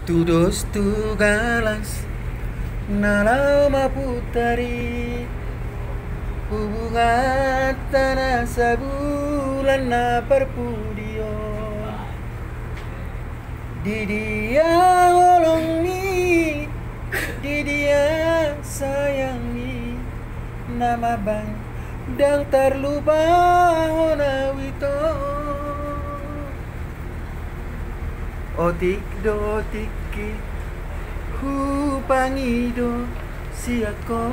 Tudos tu galas nalau maputari hubungan tanah sabulan na perpudio di dia olong mi di dia sayangi nama bang dang terlupa hona wito otik do tiki hupangido siako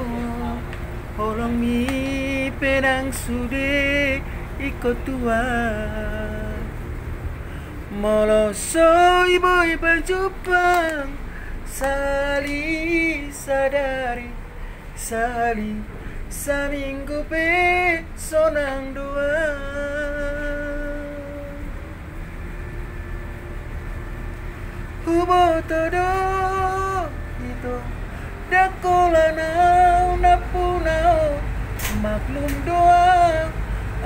olong mi pedang sude ikut tua moloso ibu berjumpa sali sadari sali saminggu pe sonang dua hubo todo itu dakola nau napunau maklum doa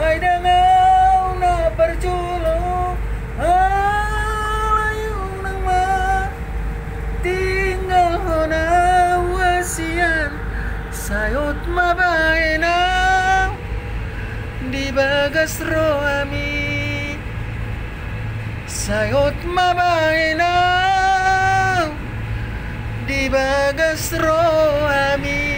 ai dangau na perculo alayu nang ma tinggal hona wasian sayot mabaena di bagas roami sayot mabaena di bagas roami